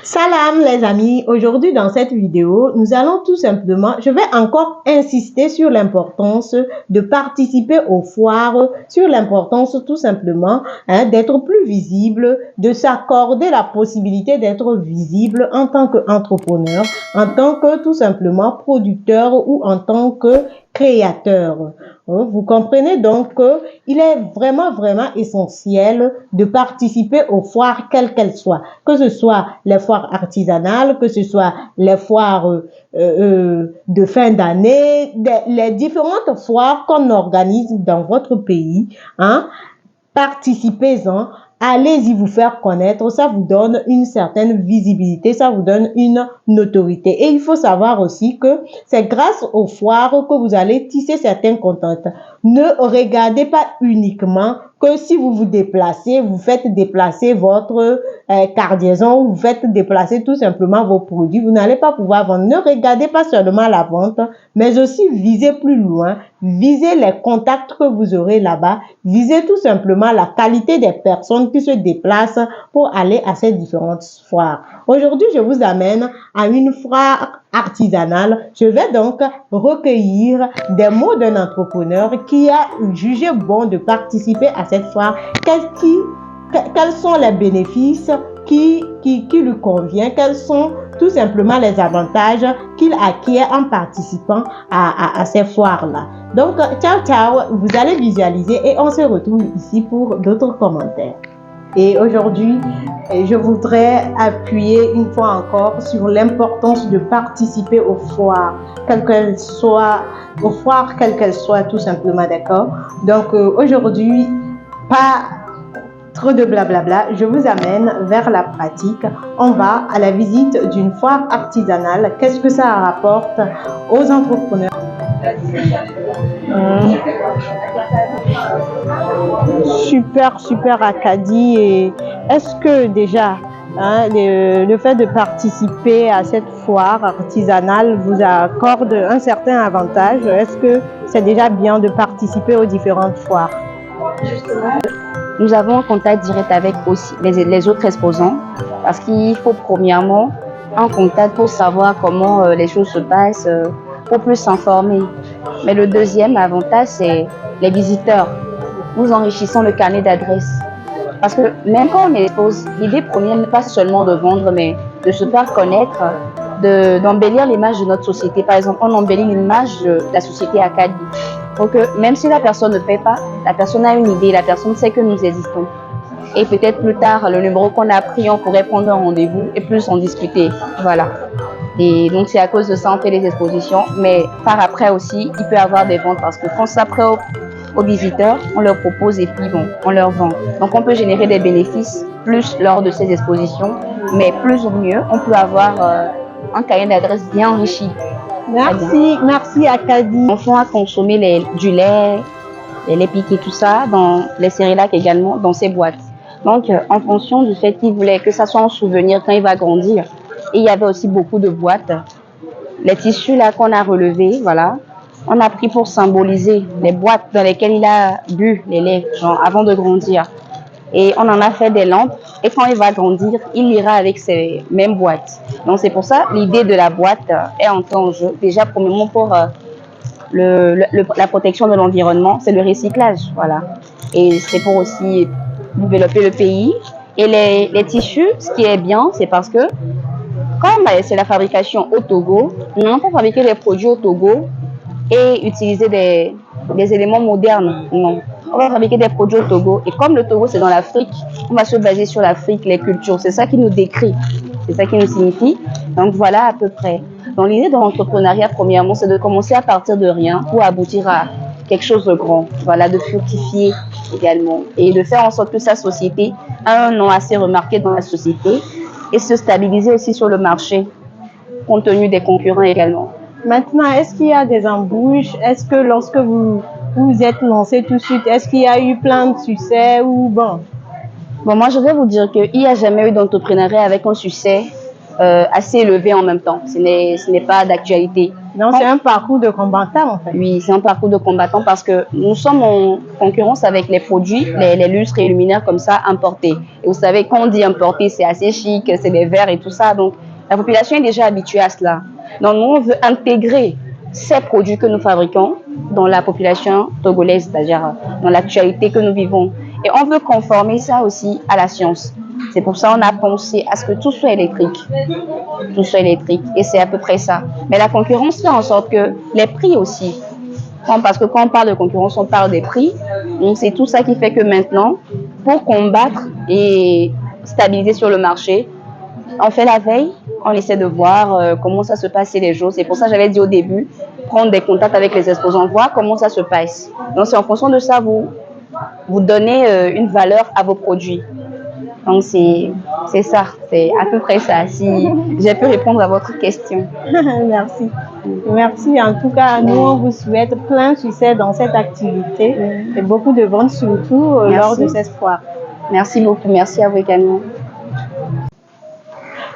Salam les amis, aujourd'hui dans cette vidéo, nous allons tout simplement, je vais encore insister sur l'importance de participer aux foires, sur l'importance tout simplement d'être plus visible, de s'accorder la possibilité d'être visible en tant qu'entrepreneur, en tant que tout simplement producteur ou en tant que créateur. Vous comprenez donc qu'il est vraiment essentiel de participer aux foires quelles qu'elles soient, que ce soit les foires artisanales, que ce soit les foires de fin d'année, les différentes foires qu'on organise dans votre pays. Participez-en. Allez-y vous faire connaître, ça vous donne une certaine visibilité, ça vous donne une notoriété. Et il faut savoir aussi que c'est grâce aux foires que vous allez tisser certains contacts. Ne regardez pas uniquement que si vous vous déplacez, vous faites déplacer votre cargaison, vous faites déplacer tout simplement vos produits, vous n'allez pas pouvoir vendre. Ne regardez pas seulement la vente, mais aussi visez plus loin, visez les contacts que vous aurez là-bas, visez tout simplement la qualité des personnes qui se déplacent pour aller à ces différentes foires. Aujourd'hui, je vous amène à une foire artisanale. Je vais donc recueillir des mots d'un entrepreneur qui a jugé bon de participer à cette foire. Quels sont les bénéfices qui lui conviennent, quels sont tout simplement les avantages qu'il acquiert en participant à ces foires-là. Donc, ciao, vous allez visualiser et on se retrouve ici pour d'autres commentaires. Et aujourd'hui, je voudrais appuyer une fois encore sur l'importance de participer aux foires, quelles qu'elles soient, tout simplement, d'accord? Donc, aujourd'hui, pas trop de blablabla, je vous amène vers la pratique. On va à la visite d'une foire artisanale. Qu'est-ce que ça rapporte aux entrepreneurs? Super Acadie. Et est-ce que déjà le fait de participer à cette foire artisanale vous accorde un certain avantage? Est-ce que c'est déjà bien de participer aux différentes foires? Nous avons un contact direct avec aussi les autres exposants parce qu'il faut premièrement un contact pour savoir comment les choses se passent, pour plus s'informer. Mais le deuxième avantage, c'est les visiteurs. Nous enrichissons le carnet d'adresses. Parce que même quand on expose, l'idée première n'est pas seulement de vendre, mais de se faire connaître, d'embellir l'image de notre société. Par exemple, on embellit l'image de la société Acadie. Donc, même si la personne ne paie pas, la personne a une idée, la personne sait que nous existons. Et peut-être plus tard, le numéro qu'on a pris, on pourrait prendre un rendez-vous et plus en discuter. Voilà. Et donc, c'est à cause de ça on fait les expositions. Mais par après aussi, il peut y avoir des ventes parce que quand ça prête aux visiteurs, on leur propose et puis bon, on leur vend. Donc, on peut générer des bénéfices plus lors de ces expositions. Mais plus ou mieux, on peut avoir un cahier d'adresse bien enrichi. Merci Acadie. Les enfants à consommer du lait, les laits piqués, tout ça, dans les céréales également, dans ces boîtes. Donc, en fonction du fait qu'il voulait que ça soit un souvenir quand il va grandir. Et il y avait aussi beaucoup de boîtes. Les tissus là qu'on a relevés, voilà, on a pris pour symboliser les boîtes dans lesquelles il a bu les laits, genre avant de grandir. Et on en a fait des lampes. Et quand il va grandir, il ira avec ces mêmes boîtes. Donc, c'est pour ça l'idée de la boîte est entrée en jeu. Déjà, premièrement, pour la protection de l'environnement, c'est le recyclage. Voilà. Et c'est pour aussi développer le pays. Et les tissus, ce qui est bien, c'est parce que comme c'est la fabrication au Togo, on n'a pas fabriqué des produits au Togo et utiliser des éléments modernes. Non. On va fabriquer des produits au Togo. Et comme le Togo, c'est dans l'Afrique, on va se baser sur l'Afrique, les cultures. C'est ça qui nous décrit. C'est ça qui nous signifie. Donc, voilà à peu près. Donc, l'idée de l'entrepreneuriat, premièrement, c'est de commencer à partir de rien pour aboutir à quelque chose de grand. Voilà, de fructifier également. Et de faire en sorte que sa société a un nom assez remarqué dans la société et se stabiliser aussi sur le marché, compte tenu des concurrents également. Maintenant, est-ce qu'il y a des embûches? Est-ce que lorsque vous êtes lancé tout de suite, est-ce qu'il y a eu plein de succès ou bon? Bon, moi, je vais vous dire qu'il n'y a jamais eu d'entrepreneuriat avec un succès assez élevé en même temps. Ce n'est pas d'actualité. Donc, c'est un parcours de combattant, en fait. Oui, c'est un parcours de combattant parce que nous sommes en concurrence avec les produits, les lustres et luminaires comme ça importés. Et vous savez, quand on dit importé, c'est assez chic, c'est des verres et tout ça. Donc, la population est déjà habituée à cela. Donc, nous, on veut intégrer ces produits que nous fabriquons dans la population togolaise, c'est-à-dire dans l'actualité que nous vivons. Et on veut conformer ça aussi à la science. C'est pour ça qu'on a pensé à ce que tout soit électrique. Tout soit électrique. Et c'est à peu près ça. Mais la concurrence fait en sorte que les prix aussi. Parce que quand on parle de concurrence, on parle des prix. Donc c'est tout ça qui fait que maintenant, pour combattre et stabiliser sur le marché, on fait la veille, on essaie de voir comment ça se passe les jours. C'est pour ça que j'avais dit au début, prendre des contacts avec les exposants, voir comment ça se passe. Donc c'est en fonction de ça, vous donnez une valeur à vos produits. Donc c'est ça, c'est à peu près ça, si j'ai pu répondre à votre question. Merci. Merci. En tout cas, nous, on vous souhaite plein succès dans cette activité et beaucoup de ventes, surtout lors de cette foire. Merci beaucoup. Merci à vous également.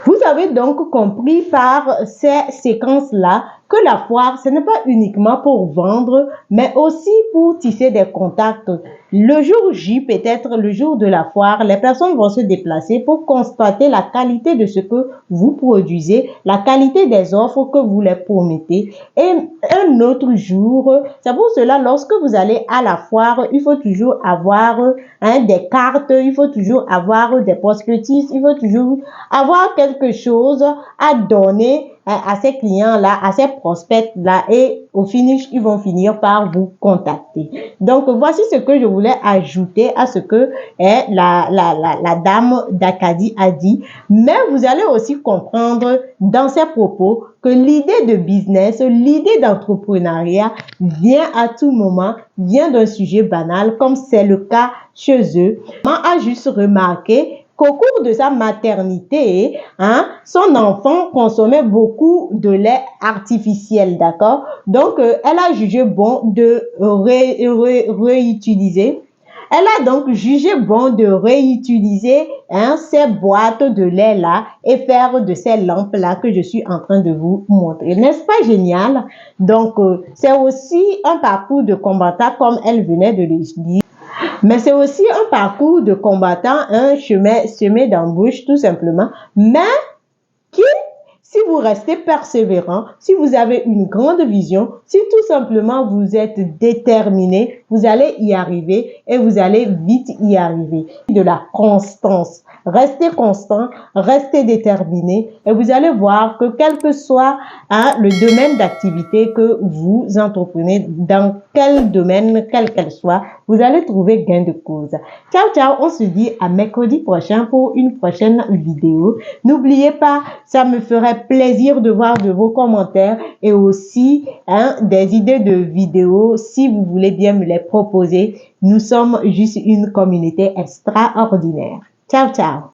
Vous avez donc compris par ces séquences-là que la foire, ce n'est pas uniquement pour vendre, mais aussi pour tisser des contacts. Le jour J, peut-être le jour de la foire, les personnes vont se déplacer pour constater la qualité de ce que vous produisez, la qualité des offres que vous les promettez. Et un autre jour, c'est pour cela, lorsque vous allez à la foire, il faut toujours avoir des cartes, il faut toujours avoir des prospectus, il faut toujours avoir quelque chose à donner à ces clients-là, à ces prospects-là, et au finish, ils vont finir par vous contacter. Donc, voici ce que je voulais ajouter à ce que la dame d'Acadie a dit. Mais vous allez aussi comprendre dans ses propos que l'idée de business, l'idée d'entrepreneuriat vient à tout moment, vient d'un sujet banal, comme c'est le cas chez eux. Maman a juste remarqué qu'au cours de sa maternité, son enfant consommait beaucoup de lait artificiel, d'accord? Donc, elle a jugé bon de réutiliser. Elle a donc jugé bon de réutiliser ces boîtes de lait-là et faire de ces lampes-là que je suis en train de vous montrer. N'est-ce pas génial? Donc, c'est aussi un parcours de combattant comme elle venait de le dire. Mais c'est aussi un parcours de combattant, un chemin semé d'embûches tout simplement, mais qui, si vous restez persévérant, si vous avez une grande vision, si tout simplement vous êtes déterminé, vous allez y arriver et vous allez vite y arriver. De la constance. Restez constant, restez déterminé et vous allez voir que quel que soit le domaine d'activité que vous entreprenez, dans quel domaine, quel qu'elle soit, vous allez trouver gain de cause. Ciao, ciao, on se dit à mercredi prochain pour une prochaine vidéo. N'oubliez pas, ça me ferait plaisir de voir de vos commentaires et aussi des idées de vidéos si vous voulez bien me les proposer. Nous sommes juste une communauté extraordinaire. Ciao, ciao.